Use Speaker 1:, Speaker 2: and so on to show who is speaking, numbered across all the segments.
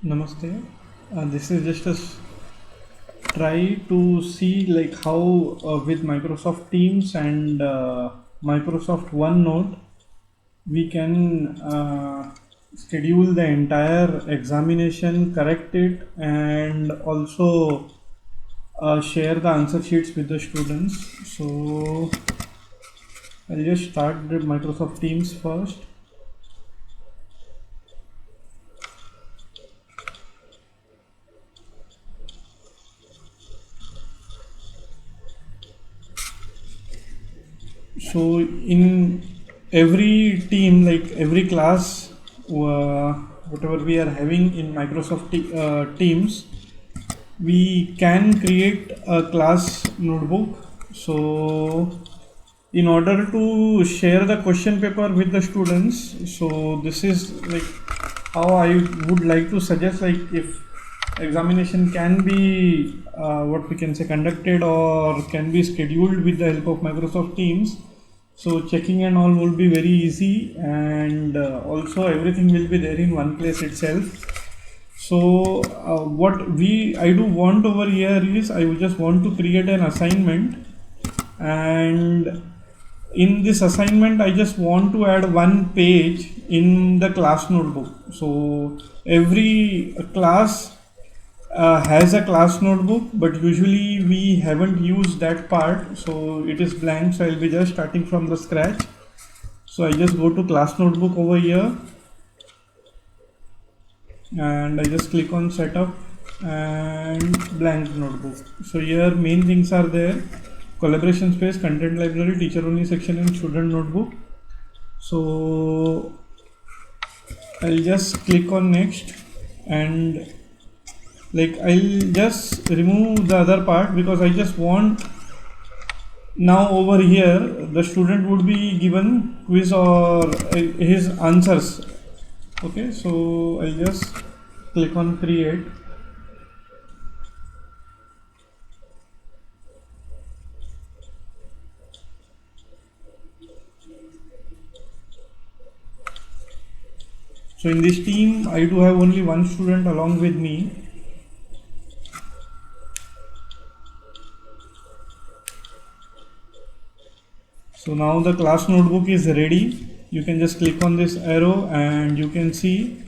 Speaker 1: Namaste. This is just try to see like how with Microsoft Teams and Microsoft OneNote we can schedule the entire examination, correct it, and also share the answer sheets with the students. So I'll just start the Microsoft Teams first. So in every team, like every class, whatever we are having in Microsoft Teams, we can create a class notebook. So in order to share the question paper with the students, so this is like how I would like to suggest, like if examination can be what we can say conducted or can be scheduled with the help of Microsoft Teams, so checking and all will be very easy, and also everything will be there in one place itself. So what I do want over here is I would just want to create an assignment, and in this assignment I just want to add one page in the class notebook. So every class has a class notebook, but usually we haven't used that part, so it is blank. So I'll be just starting from the scratch. So I just go to class notebook over here, and I just click on setup and blank notebook. So here main things are there: collaboration space, content library, teacher only section, and student notebook. So I'll just click on next, and like I'll just remove the other part because I just want now over here the student would be given quiz or his answers. Okay, so I'll just click on create. So in this team I do have only one student along with me. So now the class notebook is ready. You can just click on this arrow and you can see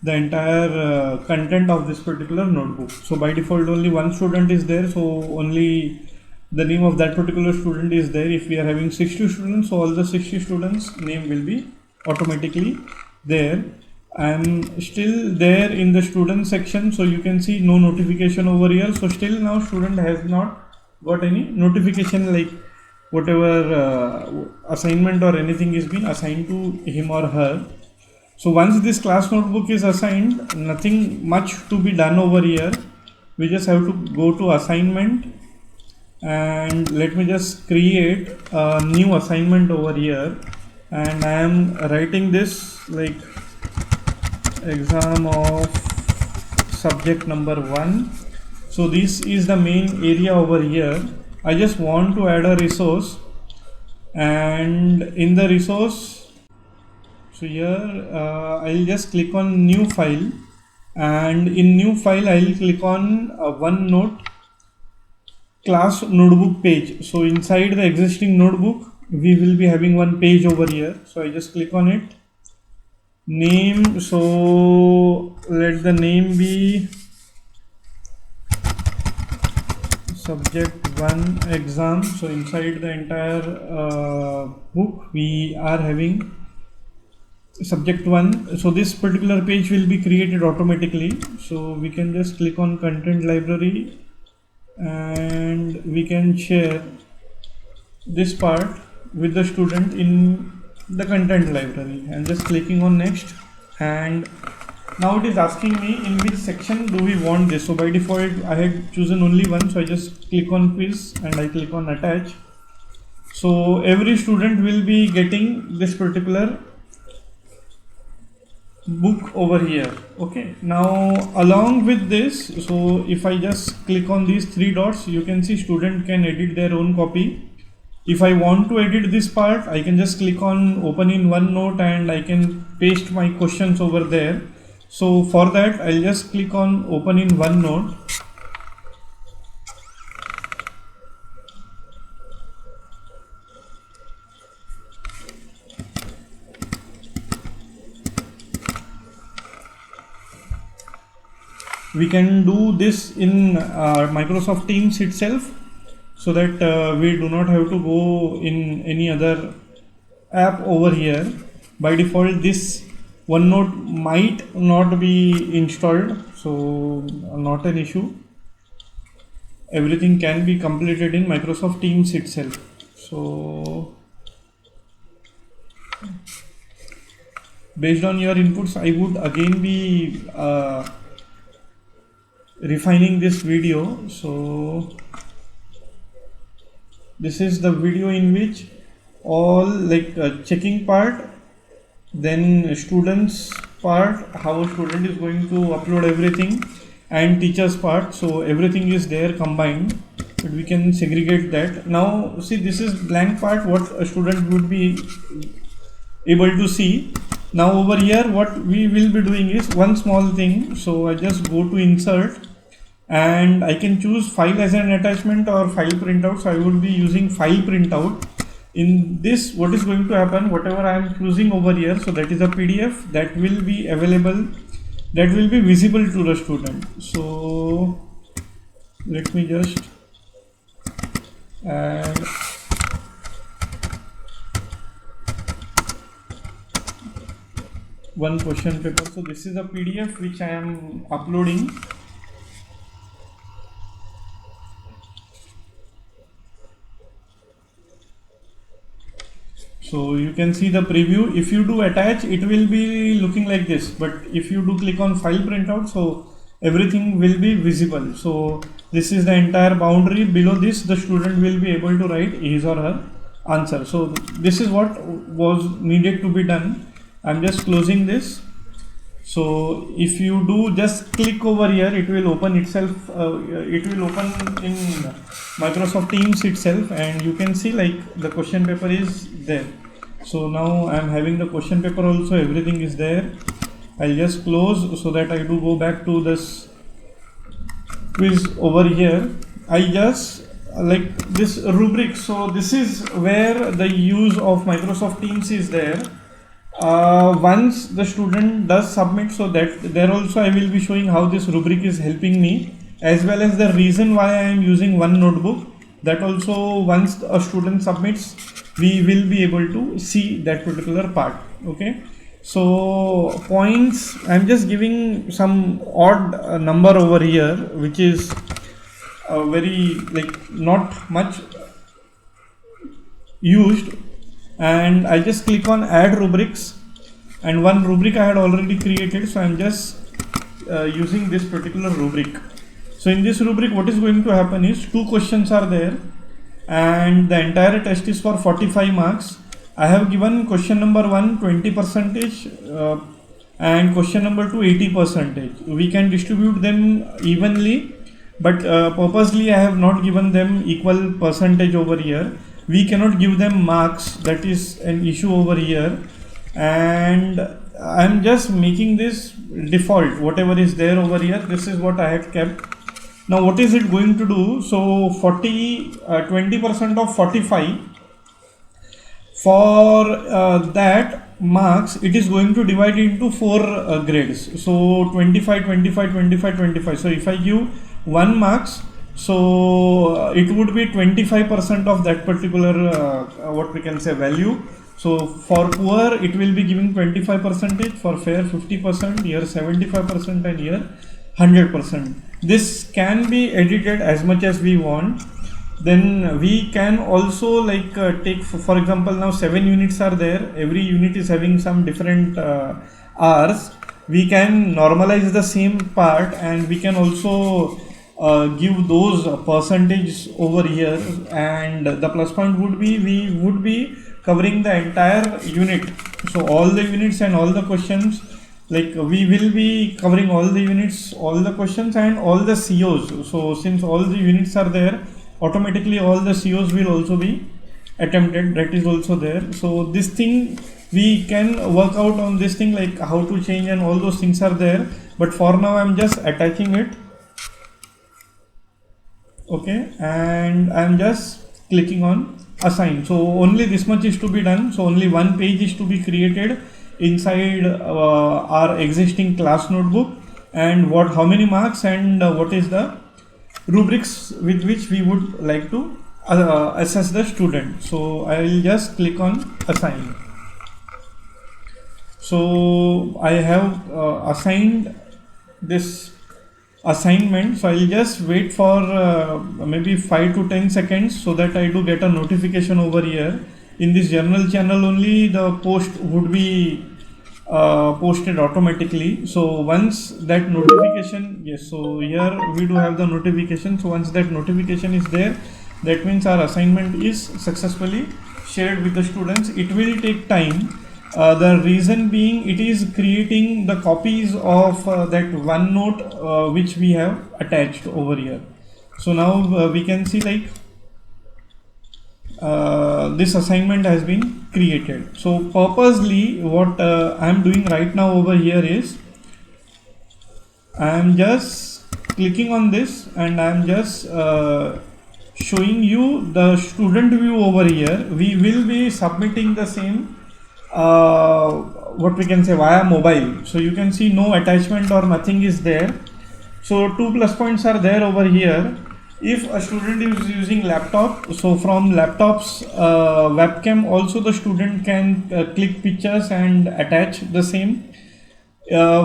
Speaker 1: the entire content of this particular notebook. So by default only one student is there, so only the name of that particular student is there. If we are having 60 students, so all the 60 students name will be automatically there. I'm still there in the student section, so you can see no notification over here. So still now student has not got any notification, like whatever assignment or anything is been assigned to him or her. So once this class notebook is assigned, nothing much to be done over here. We just have to go to assignment, and let me just create a new assignment over here, and I am writing this like exam of subject number 1. So this is the main area over here. I just want to add a resource, and in the resource, so here I'll just click on new file, and in new file I'll click on OneNote class notebook page. So inside the existing notebook we will be having one page over here. So I just click on it. Name, so let the name be subject 1 exam. So inside the entire book we are having subject 1. So this particular page will be created automatically. So we can just click on content library, and we can share this part with the student in the content library. I'm just clicking on next, and now it is asking me in which section do we want this. So by default I had chosen only one, so I just click on quiz and I click on attach. So every student will be getting this particular book over here. Okay, now along with this, so if I just click on these 3 dots, you can see student can edit their own copy. If I want to edit this part, I can just click on open in OneNote and I can paste my questions over there. So for that I'll just click on open in OneNote. We can do this in Microsoft Teams itself, so that we do not have to go in any other app over here. By default this OneNote might not be installed, so not an issue. Everything can be completed in Microsoft Teams itself. So based on your inputs, I would again be refining this video. So this is the video in which all checking part, then students part, how a student is going to upload everything, and teachers part. So everything is there combined, but we can segregate that. Now see, this is blank part, what a student would be able to see. Now over here what we will be doing is one small thing. So I just go to insert and I can choose file as an attachment or file printout. So I will be using file printout. In this, what is going to happen, whatever I am choosing over here, so that is a PDF that will be available, that will be visible to the student. So let me just add one question paper. So this is a PDF which I am uploading. So you can see the preview. If you do attach, it will be looking like this, but if you do click on file printout, so everything will be visible. So this is the entire boundary. Below this the student will be able to write his or her answer. So this is what was needed to be done. I'm just closing this. So if you do just click over here, it will open itself, it will open in Microsoft Teams itself, and you can see like the question paper is there. So now I am having the question paper also, everything is there. I'll just close so that I do go back to this quiz over here. I just like this rubric. So this is where the use of Microsoft Teams is there. Once the student does submit, so that there also I will be showing how this rubric is helping me, as well as the reason why I am using one notebook. That also once a student submits, we will be able to see that particular part. Okay, so points, I'm just giving some odd number over here, which is very not much used, and I just click on add rubrics, and one rubric I had already created, so I'm just using this particular rubric. So in this rubric, what is going to happen is 2 questions are there, and the entire test is for 45 marks. I have given question number 1 20%, and question number 2 80%. We can distribute them evenly, but purposely I have not given them equal percentage over here. We cannot give them marks, that is an issue over here, and I'm just making this default, whatever is there over here, this is what I had kept. Now what is it going to do? So 20% of 45, for that marks, it is going to divide into 4 grades. So 25, 25, 25, 25. So if I give 1 marks, so it would be 25% of that particular what we can say value. So for poor it will be giving 25%, for fair 50%, here 75%, and here 100%. This can be edited as much as we want. Then we can also take for example, now 7 units are there, every unit is having some different hours. We can normalize the same part, and we can also give those percentage over here, and the plus point would be, we would be covering the entire unit. So all the units and all the questions, we will be covering all the units, all the questions, and all the COs. So since all the units are there, automatically all the COs will also be attempted, that is also there. So this thing we can work out on this thing, like how to change and all those things are there, but for now I'm just attaching it. Okay, and I'm just clicking on assign. So only this much is to be done. So only one page is to be created inside our existing class notebook, and how many marks, and what is the rubrics with which we would like to assess the student. So I will just click on assign. So I have assigned this assignment, so I'll just wait for maybe 5 to 10 seconds, so that I do get a notification over here. In this journal channel only the post would be posted automatically. So once that notification, yes, so here we do have the notification. So once that notification is there, that means our assignment is successfully shared with the students. It will take time. The reason being, it is creating the copies of that OneNote which we have attached over here. So now we can see, like, this assignment has been created. So purposely what I am doing right now over here is, I am just clicking on this and I am just showing you the student view over here. We will be submitting the same what we can say via mobile. So you can see no attachment or nothing is there. So 2 plus points are there over here. If a student is using laptop, so from laptop's webcam also the student can click pictures and attach the same.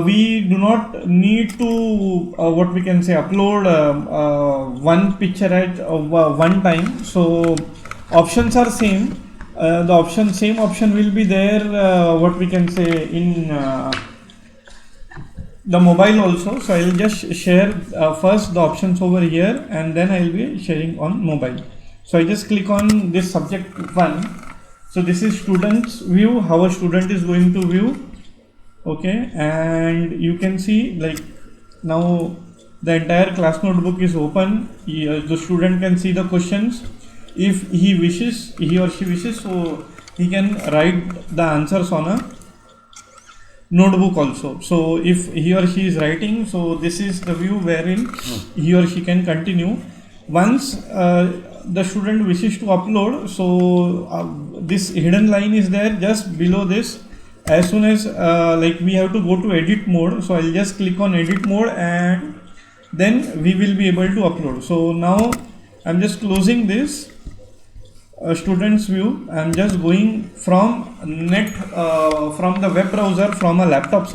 Speaker 1: We do not need to what we can say upload one picture at one time. So options are same. The same option will be there, what we can say, in the mobile also. So I will just share first the options over here, and then I will be sharing on mobile. So I just click on this subject 1. So this is student's view, how a student is going to view. Okay, and you can see, like, now the entire class notebook is open. The student can see the questions. If he or she wishes, so he can write the answers on a notebook also. So if he or she is writing, so this is the view wherein he or she can continue. Once the student wishes to upload, so this hidden line is there just below this. As soon as like we have to go to edit mode, so I'll just click on edit mode, and then we will be able to upload. So now I'm just closing this student's view. I'm just going from from the web browser, from a laptop,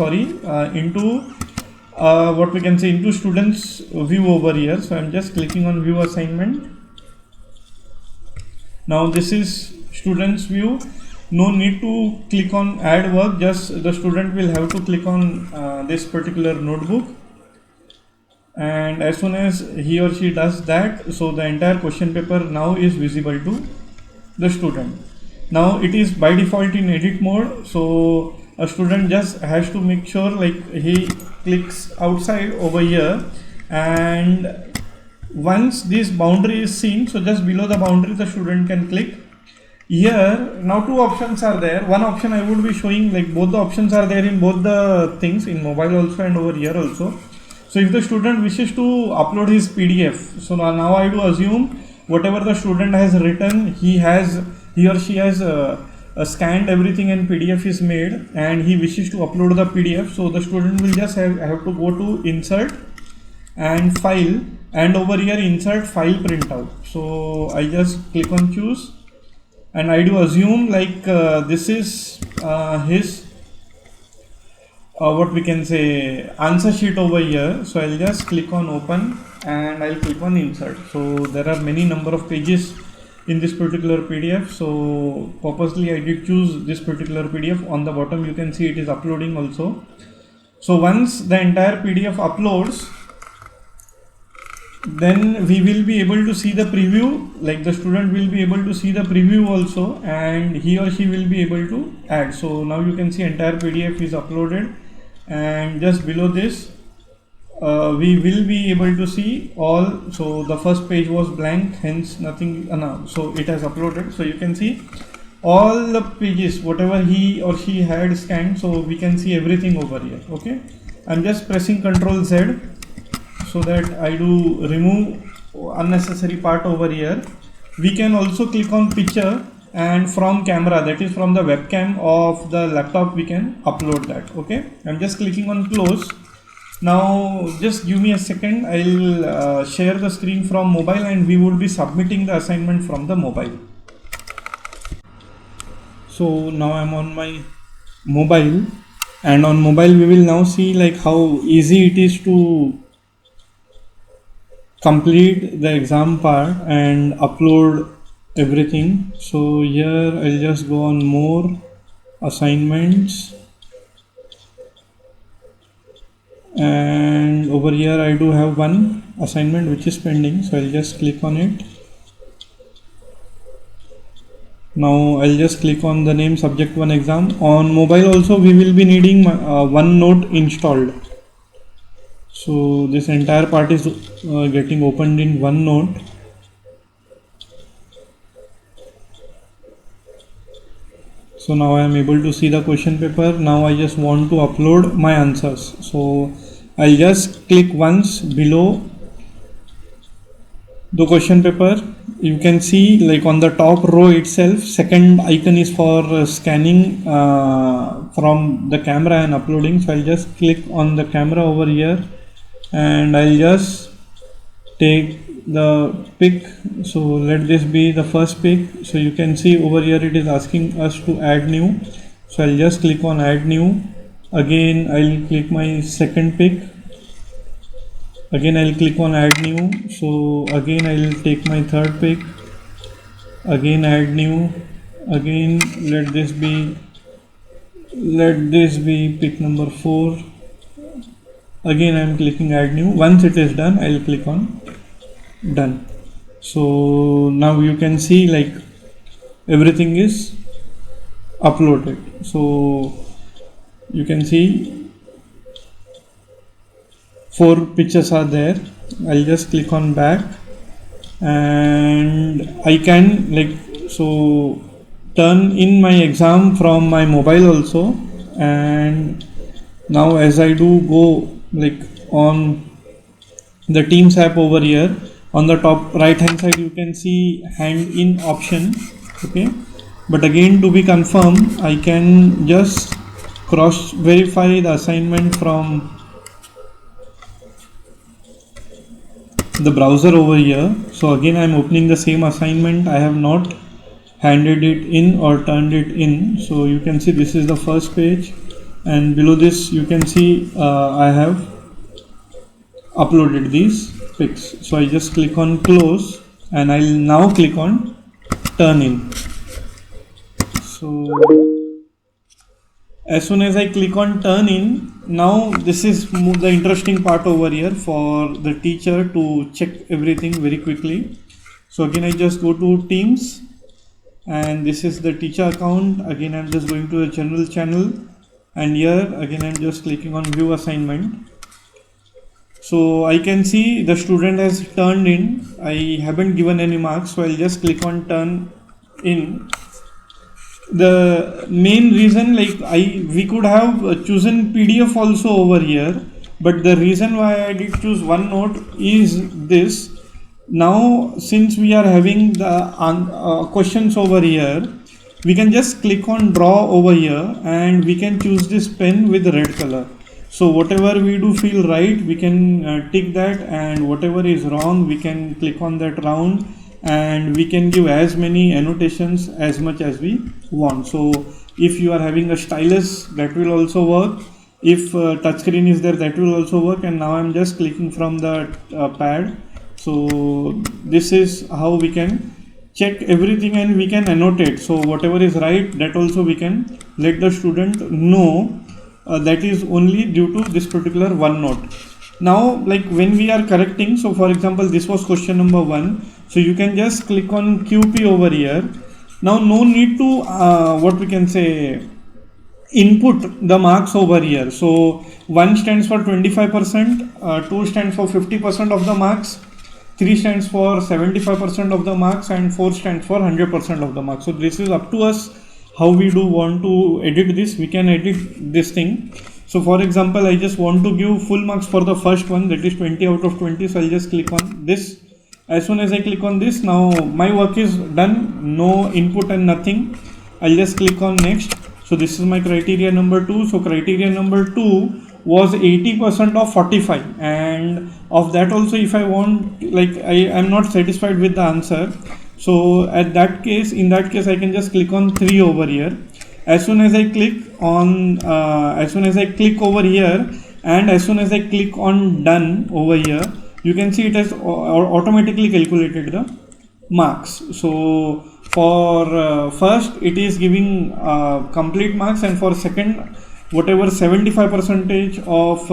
Speaker 1: into what we can say, into student's view over here. So I'm just clicking on view assignment. Now this is student's view. No need to click on add work, just the student will have to click on this particular notebook, and as soon as he or she does that, so the entire question paper now is visible to the student. Now it is by default in edit mode, so a student just has to make sure, like, he clicks outside over here, and once this boundary is seen, so just below the boundary the student can click here. Now 2 options are there. One option I would be showing, like, both the options are there in both the things, in mobile also and over here also. So if the student wishes to upload his PDF, so now I do assume whatever the student has written, he or she has scanned everything and PDF is made, and he wishes to upload the PDF. So the student will just have to go to insert and file, and over here insert file printout. So I just click on choose, and I do assume, like, this is his what we can say answer sheet over here. So I'll just click on open, and I'll click on insert. So there are many number of pages in this particular PDF, so purposely I did choose this particular PDF. On the bottom you can see it is uploading also. So once the entire PDF uploads, then we will be able to see the preview, like the student will be able to see the preview also, and he or she will be able to add. So now you can see entire PDF is uploaded, and just below this we will be able to see all. So the first page was blank, hence nothing. So it has uploaded. So you can see all the pages whatever he or she had scanned, so we can see everything over here. Okay, I'm just pressing Ctrl Z so that I do remove unnecessary part over here. We can also click on picture, and from camera, that is from the webcam of the laptop, we can upload that. Okay, I'm just clicking on close. Now just give me a second, I'll share the screen from mobile and we will be submitting the assignment from the mobile. So now I'm on my mobile, and on mobile we will now see like how easy it is to complete the exam part and upload everything. So here I'll just go on more assignments, and over here I do have one assignment which is pending, so I'll just click on it. Now I'll just click on the name subject 1 exam. On mobile also we will be needing OneNote installed, so this entire part is getting opened in OneNote. So now I am able to see the question paper. Now I just want to upload my answers, so I'll just click once below the question paper. You can see like on the top row itself, second icon is for scanning from the camera and uploading. So I'll just click on the camera over here and I'll just take the pic. So let this be the first pic. So you can see over here it is asking us to add new, so I'll just click on add new. Again I'll click my second pic. Again I'll click on add new. So again I'll take my third pic. Again add new. Again let this be pic number 4. Again I'm clicking add new. Once it is done, I'll click on done. So now you can see like everything is uploaded. So you can see 4 pictures are there. I'll just click on back and I can turn in my exam from my mobile also. And now as I do go on the Teams app over here, on the top right hand side you can see hand in option. Okay, but again to be confirmed, I can just cross verify the assignment from the browser over here. So again I am opening the same assignment. I have not handed it in or turned it in. So you can see this is the first page, and below this you can see I have uploaded these pics. So I just click on close and I'll now click on turn in. So as soon as I click on turn in, now this is the interesting part over here for the teacher to check everything very quickly. So again I just go to Teams and this is the teacher account. Again I'm just going to the general channel, and here again I'm just clicking on view assignment. So I can see the student has turned in. I haven't given any marks, so I'll just click on turn in. The main reason, we could have chosen PDF also over here, but the reason why I did choose OneNote is this. Now since we are having the questions over here, we can just click on draw over here and we can choose this pen with red color. So whatever we do feel right, we can tick that, and whatever is wrong we can click on that round, and we can give as many annotations as much as we want. So if you are having a stylus, that will also work. If touchscreen is there, that will also work. And now I'm just clicking from the pad. So this is how we can check everything and we can annotate. So whatever is right, that also we can let the student know that is only due to this particular OneNote. Now when we are correcting, so for example this was question number 1, so you can just click on QP over here. Now no need to input the marks over here. So 1 stands for 25%, 2 stands for 50% of the marks, 3 stands for 75% of the marks, and 4 stands for 100% of the marks. So this is up to us how we do want to edit this, we can edit this thing. So for example, I just want to give full marks for the first one, that is 20 out of 20. So I'll just click on this. As soon as I click on this, now my work is done, no input and nothing. I'll just click on next. So this is my criteria number 2. So criteria number 2 was 80% of 45, and of that also, if I want, like I am not satisfied with the answer, so in that case I can just click on 3 over here. As soon as I click on over here, and as soon as I click on done over here, you can see it has automatically calculated the marks. So for first it is giving complete marks, and for second, whatever 75 percentage of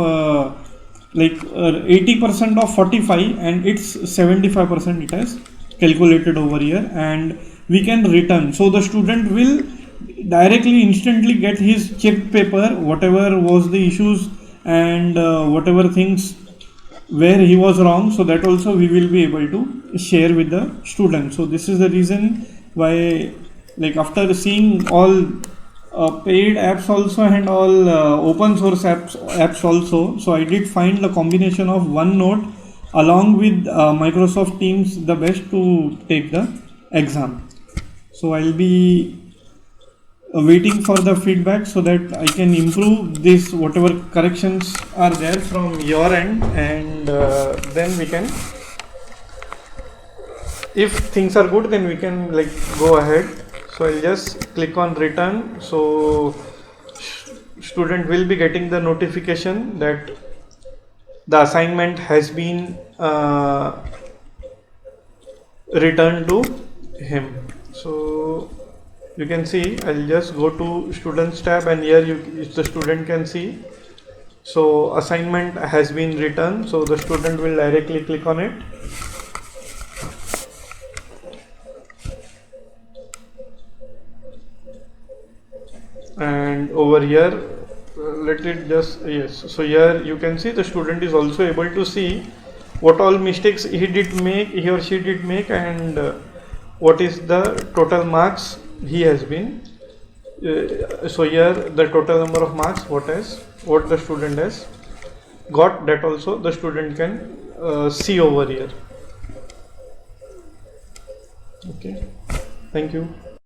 Speaker 1: 80% of 45, and it's 75% it has calculated over here, and we can return. So the student will directly instantly get his checked paper, whatever was the issues, and whatever things where he was wrong, so that also we will be able to share with the student. So this is the reason why, like after seeing all paid apps also and all open source apps also, so I did find the combination of OneNote along with Microsoft Teams the best to take the exam. So I'll be waiting for the feedback so that I can improve this, whatever corrections are there from your end, and then we can, if things are good, then we can like go ahead. So I'll just click on return. So student will be getting the notification that the assignment has been returned to him. So you can see, I'll just go to students tab, and here the student can see, so assignment has been returned. So the student will directly click on it, and over here let it just, yes, so here you can see the student is also able to see what all mistakes he or she did make, and what is the total marks he has been. So here the total number of marks what the student has got, that also the student can see over here. Okay, thank you.